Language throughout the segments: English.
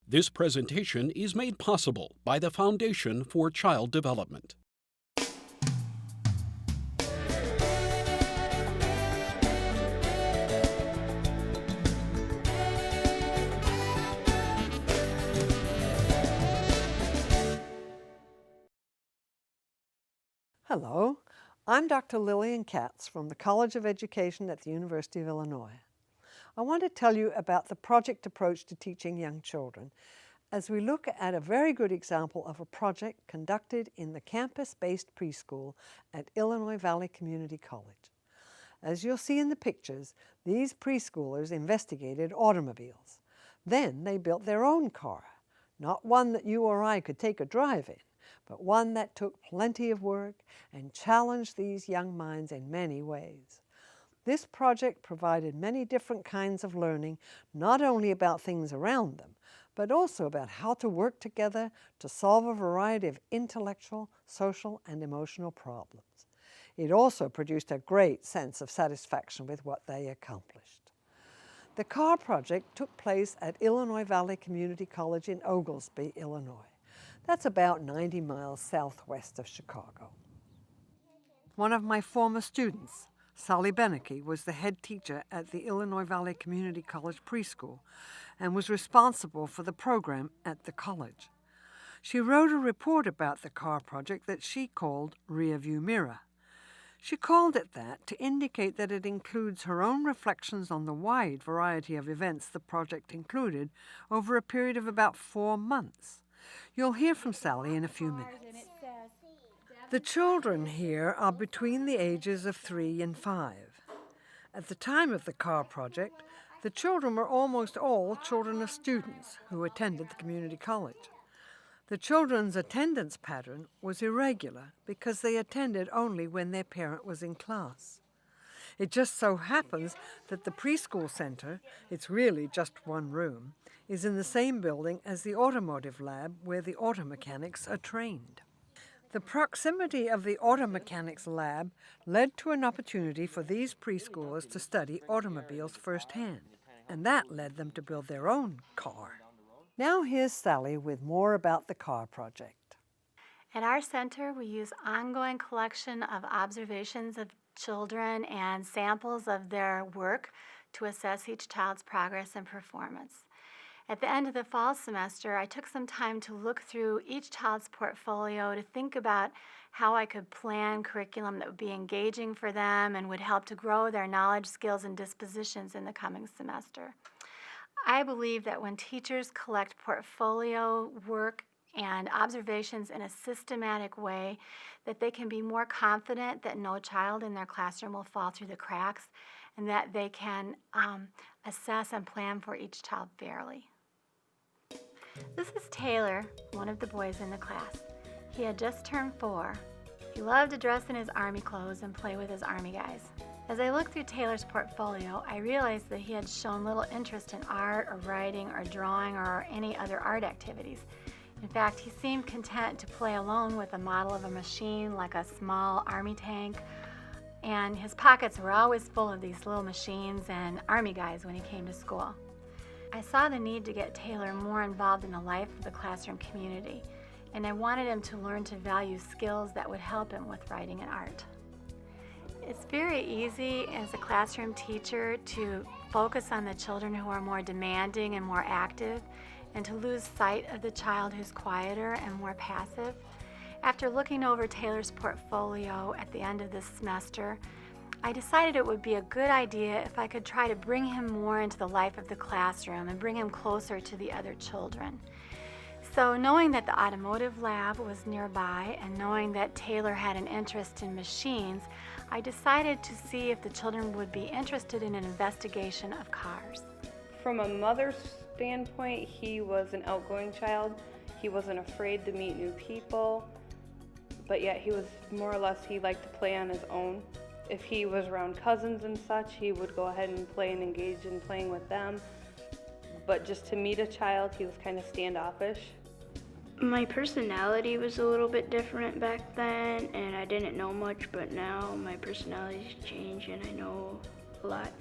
This presentation is made possible by the Foundation for Child Development. Hello, I'm Dr. Lillian Katz from the College of Education at the University of Illinois. I want to tell you about the project approach to teaching young children as we look at a very good example of a project conducted in the campus-based preschool at Illinois Valley Community College. As you'll see in the pictures, these preschoolers investigated automobiles. Then they built their own car, not one that you or I could take a drive in, but one that took plenty of work and challenged these young minds in many ways. This project provided many different kinds of learning, not only about things around them, but also about how to work together to solve a variety of intellectual, social, and emotional problems. It also produced a great sense of satisfaction with what they accomplished. The car project took place at Illinois Valley Community College in Oglesby, Illinois. That's about 90 miles southwest of Chicago. One of my former students, Sally Beneke, was the head teacher at the Illinois Valley Community College preschool and was responsible for the program at the college. She wrote a report about the car project that she called Rearview Mirror. She called it that to indicate that it includes her own reflections on the wide variety of events the project included over a period of about 4 months. You'll hear from Sally in a few minutes. The children here are between the ages of 3 and 5. At the time of the car project, the children were almost all children of students who attended the community college. The children's attendance pattern was irregular because they attended only when their parent was in class. It just so happens that the preschool center, it's really just one room, is in the same building as the automotive lab where the auto mechanics are trained. The proximity of the auto mechanics lab led to an opportunity for these preschoolers to study automobiles firsthand, and that led them to build their own car. Now here's Sally with more about the car project. At our center, we use ongoing collection of observations of children and samples of their work to assess each child's progress and performance. At the end of the fall semester, I took some time to look through each child's portfolio to think about how I could plan curriculum that would be engaging for them and would help to grow their knowledge, skills, and dispositions in the coming semester. I believe that when teachers collect portfolio work and observations in a systematic way, that they can be more confident that no child in their classroom will fall through the cracks and that they can assess and plan for each child fairly. This is Taylor, one of the boys in the class. He had just turned 4. He loved to dress in his Army clothes and play with his Army guys. As I looked through Taylor's portfolio, I realized that he had shown little interest in art or writing or drawing or any other art activities. In fact, he seemed content to play alone with a model of a machine like a small Army tank, and his pockets were always full of these little machines and Army guys when he came to school. I saw the need to get Taylor more involved in the life of the classroom community, and I wanted him to learn to value skills that would help him with writing and art. It's very easy as a classroom teacher to focus on the children who are more demanding and more active, and to lose sight of the child who's quieter and more passive. After looking over Taylor's portfolio at the end of this semester, I decided it would be a good idea if I could try to bring him more into the life of the classroom and bring him closer to the other children. So knowing that the automotive lab was nearby and knowing that Taylor had an interest in machines, I decided to see if the children would be interested in an investigation of cars. From a mother's standpoint, he was an outgoing child. He wasn't afraid to meet new people, but yet he was more or less, he liked to play on his own. If he was around cousins and such, he would go ahead and play and engage in playing with them. But just to meet a child, he was kind of standoffish. My personality was a little bit different back then, and I didn't know much, but now my personality's changed and I know a lot.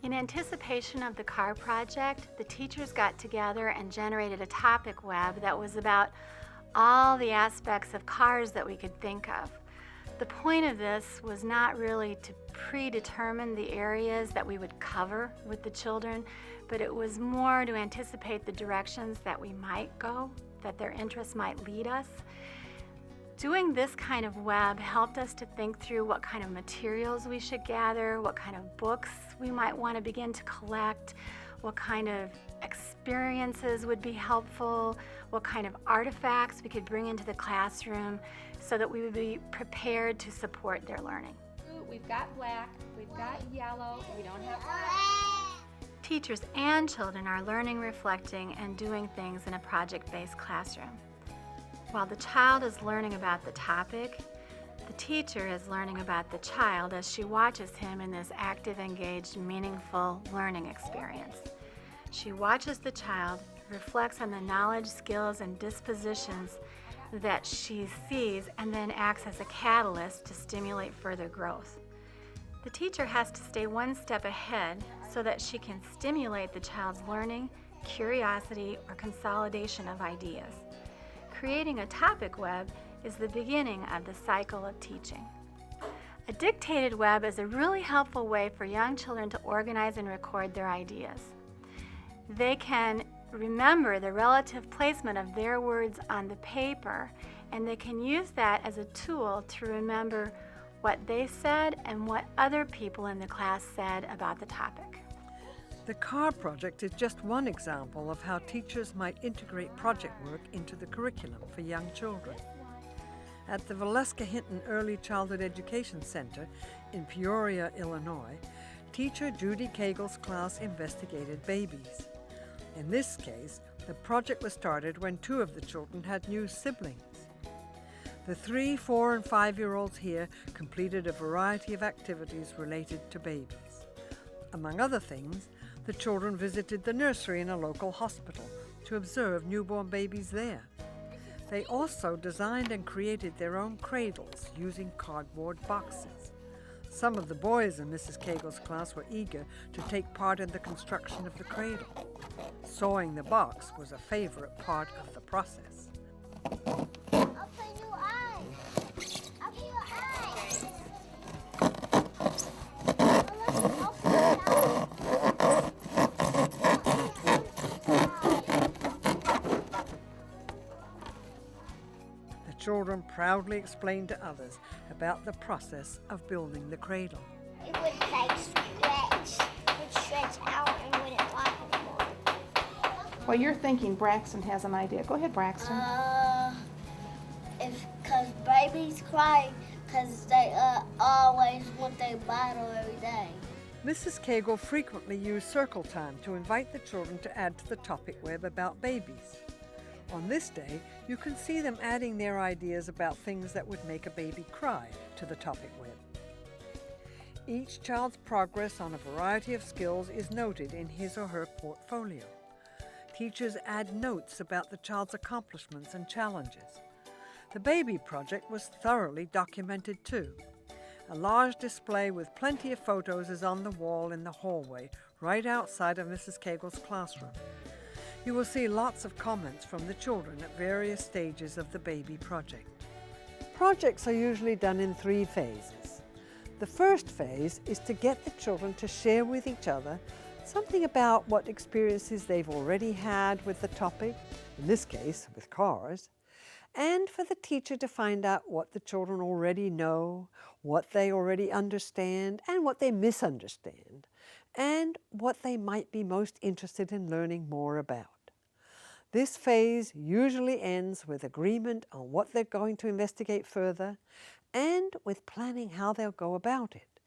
In anticipation of the car project, the teachers got together and generated a topic web that was about all the aspects of cars that we could think of. The point of this was not really to predetermine the areas that we would cover with the children, but it was more to anticipate the directions that we might go, that their interests might lead us. Doing this kind of web helped us to think through what kind of materials we should gather, what kind of books we might want to begin to collect, what kind of experiences would be helpful, what kind of artifacts we could bring into the classroom so that we would be prepared to support their learning. We've got black, we've got yellow, we don't have red. Teachers and children are learning, reflecting, and doing things in a project-based classroom. While the child is learning about the topic, the teacher is learning about the child as she watches him in this active, engaged, meaningful learning experience. She watches the child, reflects on the knowledge, skills, and dispositions that she sees, and then acts as a catalyst to stimulate further growth. The teacher has to stay one step ahead so that she can stimulate the child's learning, curiosity, or consolidation of ideas. Creating a topic web is the beginning of the cycle of teaching. A dictated web is a really helpful way for young children to organize and record their ideas. They can remember the relative placement of their words on the paper, and they can use that as a tool to remember what they said and what other people in the class said about the topic. The CAR project is just one example of how teachers might integrate project work into the curriculum for young children. At the Valeska Hinton Early Childhood Education Center in Peoria, Illinois, teacher Judy Cagle's class investigated babies. In this case, the project was started when 2 of the children had new siblings. The 3, 4, and 5-year-olds here completed a variety of activities related to babies. Among other things, the children visited the nursery in a local hospital to observe newborn babies there. They also designed and created their own cradles using cardboard boxes. Some of the boys in Mrs. Cagle's class were eager to take part in the construction of the cradle. Sewing the box was a favorite part of the process. Open your eyes. Open your eyes. Open your eyes. The children proudly explained to others about the process of building the cradle. It would like stretch. It would stretch out and wouldn't walk anymore. Well, you're thinking Braxton has an idea. Go ahead, Braxton. Cause babies cry because they always want their bottle every day. Mrs. Cagle frequently used circle time to invite the children to add to the topic web about babies. On this day, you can see them adding their ideas about things that would make a baby cry to the topic web. Each child's progress on a variety of skills is noted in his or her portfolio. Teachers add notes about the child's accomplishments and challenges. The baby project was thoroughly documented too. A large display with plenty of photos is on the wall in the hallway right outside of Mrs. Cagle's classroom. You will see lots of comments from the children at various stages of the baby project. Projects are usually done in 3 phases. The first phase is to get the children to share with each other something about what experiences they've already had with the topic, in this case with cars, and for the teacher to find out what the children already know, what they already understand, and what they misunderstand, and what they might be most interested in learning more about. This phase usually ends with agreement on what they're going to investigate further and with planning how they'll go about it,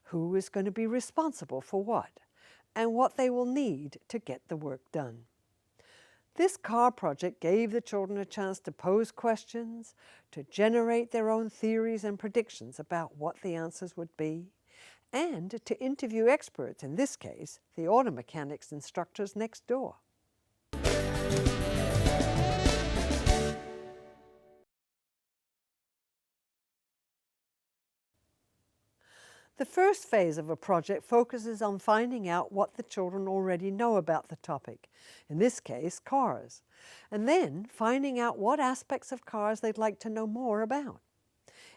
who is going to be responsible for what, and what they will need to get the work done. This car project gave the children a chance to pose questions, to generate their own theories and predictions about what the answers would be, and to interview experts, in this case, the auto mechanics instructors next door. The first phase of a project focuses on finding out what the children already know about the topic, in this case, cars, and then finding out what aspects of cars they'd like to know more about.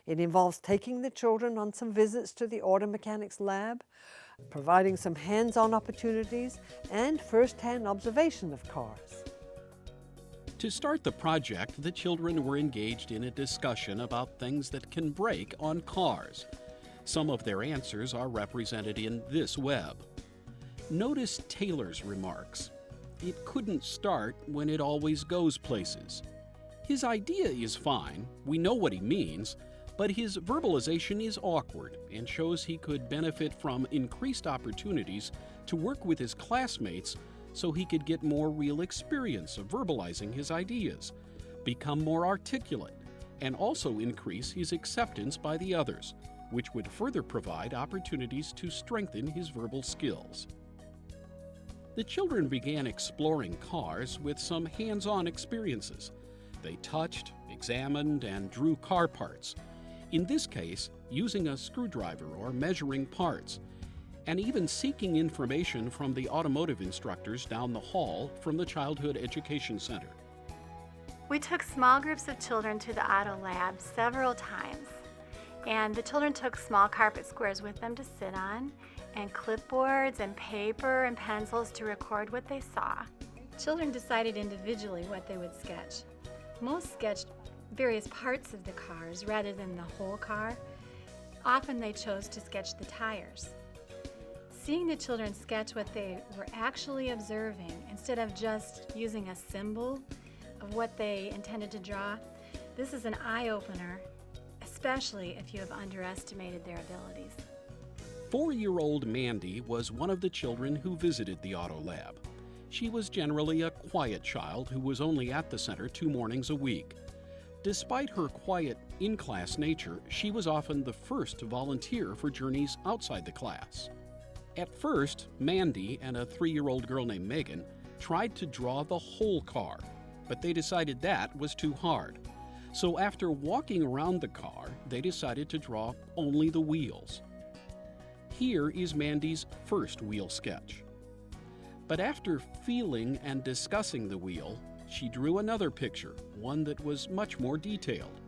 It involves taking the children on some visits to the auto mechanics lab, providing some hands-on opportunities, and first-hand observation of cars. To start the project, the children were engaged in a discussion about things that can break on cars. Some of their answers are represented in this web. Notice Taylor's remarks. It couldn't start when it always goes places. His idea is fine, we know what he means, but his verbalization is awkward and shows he could benefit from increased opportunities to work with his classmates so he could get more real experience of verbalizing his ideas, become more articulate, and also increase his acceptance by the others, which would further provide opportunities to strengthen his verbal skills. The children began exploring cars with some hands-on experiences. They touched, examined, and drew car parts, in this case, using a screwdriver or measuring parts, and even seeking information from the automotive instructors down the hall from the Childhood Education Center. We took small groups of children to the auto lab several times, and the children took small carpet squares with them to sit on, and clipboards and paper and pencils to record what they saw. Children decided individually what they would sketch. Most sketched various parts of the cars rather than the whole car. Often they chose to sketch the tires. Seeing the children sketch what they were actually observing instead of just using a symbol of what they intended to draw, this is an eye-opener, especially if you have underestimated their abilities. 4-year-old Mandy was one of the children who visited the auto lab. She was generally a quiet child who was only at the center 2 mornings a week. Despite her quiet, in-class nature, she was often the first to volunteer for journeys outside the class. At first, Mandy and a 3-year-old girl named Megan tried to draw the whole car, but they decided that was too hard. So after walking around the car, they decided to draw only the wheels. Here is Mandy's first wheel sketch. But after feeling and discussing the wheel, she drew another picture, one that was much more detailed.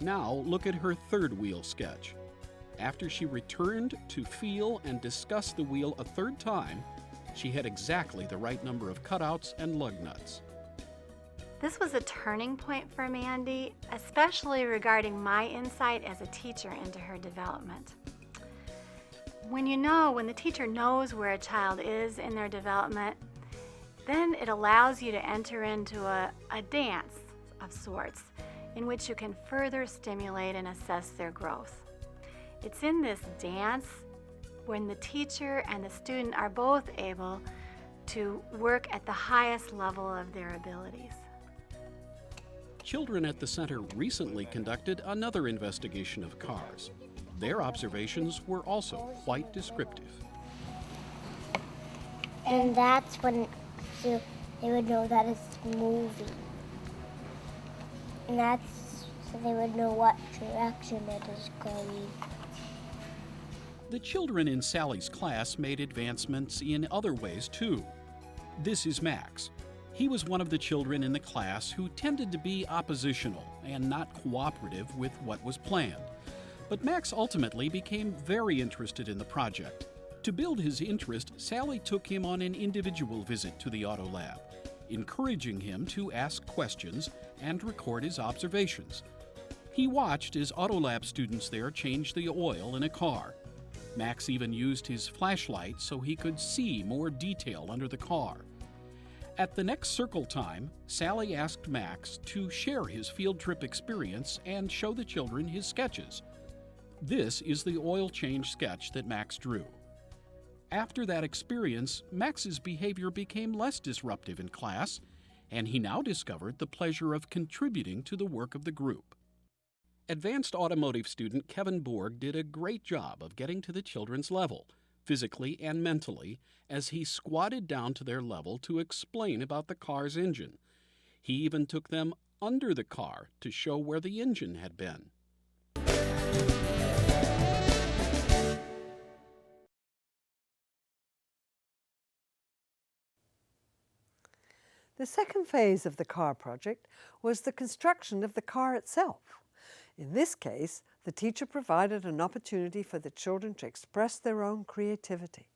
Now look at her third wheel sketch. After she returned to feel and discuss the wheel a third time, she had exactly the right number of cutouts and lug nuts. This was a turning point for Mandy, especially regarding my insight as a teacher into her development. When the teacher knows where a child is in their development, then it allows you to enter into a dance of sorts in which you can further stimulate and assess their growth. It's in this dance when the teacher and the student are both able to work at the highest level of their abilities. Children at the center recently conducted another investigation of cars. Their observations were also quite descriptive. And that's when they would know that it's moving. And that's so they would know what direction it is going. The children in Sally's class made advancements in other ways too. This is Max. He was one of the children in the class who tended to be oppositional and not cooperative with what was planned. But Max ultimately became very interested in the project. To build his interest, Sally took him on an individual visit to the auto lab, encouraging him to ask questions and record his observations. He watched as auto lab students there changed the oil in a car. Max even used his flashlight so he could see more detail under the car. At the next circle time, Sally asked Max to share his field trip experience and show the children his sketches. This is the oil change sketch that Max drew. After that experience, Max's behavior became less disruptive in class, and he now discovered the pleasure of contributing to the work of the group. Advanced automotive student Kevin Borg did a great job of getting to the children's level, physically and mentally, as he squatted down to their level to explain about the car's engine. He even took them under the car to show where the engine had been. The second phase of the car project was the construction of the car itself. In this case, the teacher provided an opportunity for the children to express their own creativity.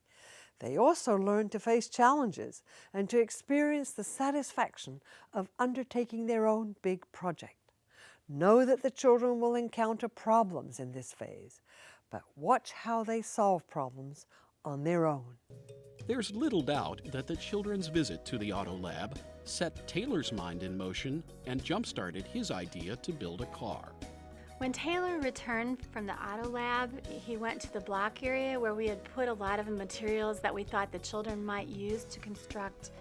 They also learned to face challenges and to experience the satisfaction of undertaking their own big project. Know that the children will encounter problems in this phase, but watch how they solve problems on their own. There's little doubt that the children's visit to the Auto Lab set Taylor's mind in motion and jump-started his idea to build a car. When Taylor returned from the Auto Lab, he went to the block area where we had put a lot of the materials that we thought the children might use to construct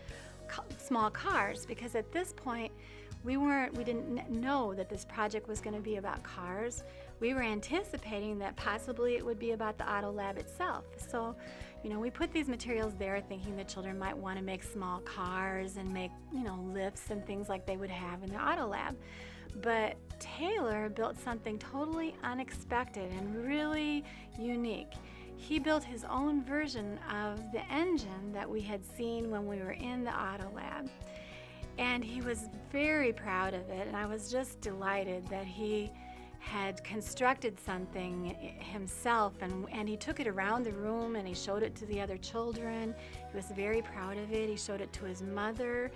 small cars, because at this point we didn't know that this project was going to be about cars. We were anticipating that possibly it would be about the Auto Lab itself. So, we put these materials there thinking the children might want to make small cars and make, lifts and things like they would have in the Auto Lab. But Taylor built something totally unexpected and really unique. He built his own version of the engine that we had seen when we were in the Auto Lab. And he was very proud of it, and I was just delighted that he had constructed something himself, and he took it around the room and he showed it to the other children. He was very proud of it. He showed it to his mother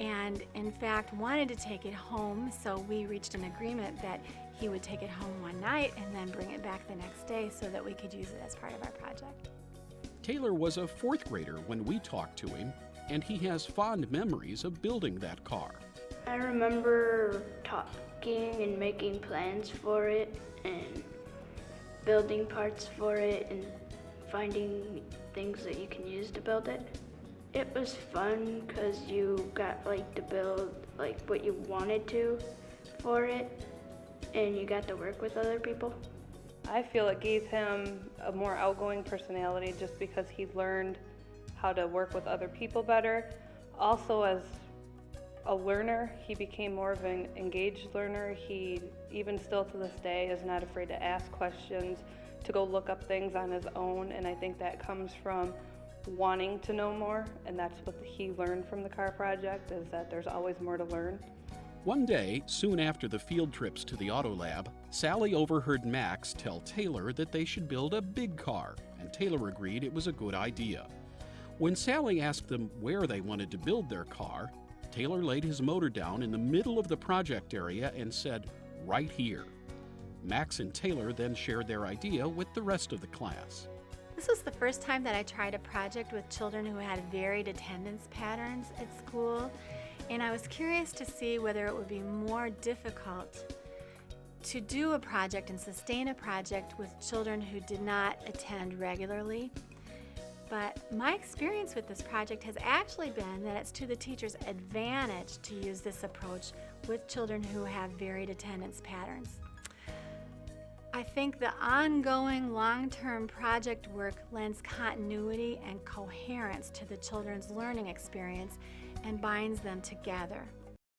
and in fact wanted to take it home, so we reached an agreement that he would take it home one night and then bring it back the next day so that we could use it as part of our project. Taylor was a fourth grader when we talked to him, and he has fond memories of building that car. I remember talking and making plans for it and building parts for it and finding things that you can use to build it. It was fun because you got to build what you wanted to for it, and you got to work with other people. I feel it gave him a more outgoing personality just because he learned how to work with other people better. Also, as a learner, he became more of an engaged learner. He, even still to this day, is not afraid to ask questions, to go look up things on his own, and I think that comes from wanting to know more, and that's what he learned from the car project, is that there's always more to learn. One day, soon after the field trips to the Auto Lab, Sally overheard Max tell Taylor that they should build a big car, and Taylor agreed it was a good idea. When Sally asked them where they wanted to build their car, Taylor laid his motor down in the middle of the project area and said, "Right here." Max and Taylor then shared their idea with the rest of the class. This was the first time that I tried a project with children who had varied attendance patterns at school, and I was curious to see whether it would be more difficult to do a project and sustain a project with children who did not attend regularly. But my experience with this project has actually been that it's to the teacher's advantage to use this approach with children who have varied attendance patterns. I think the ongoing long-term project work lends continuity and coherence to the children's learning experience and binds them together.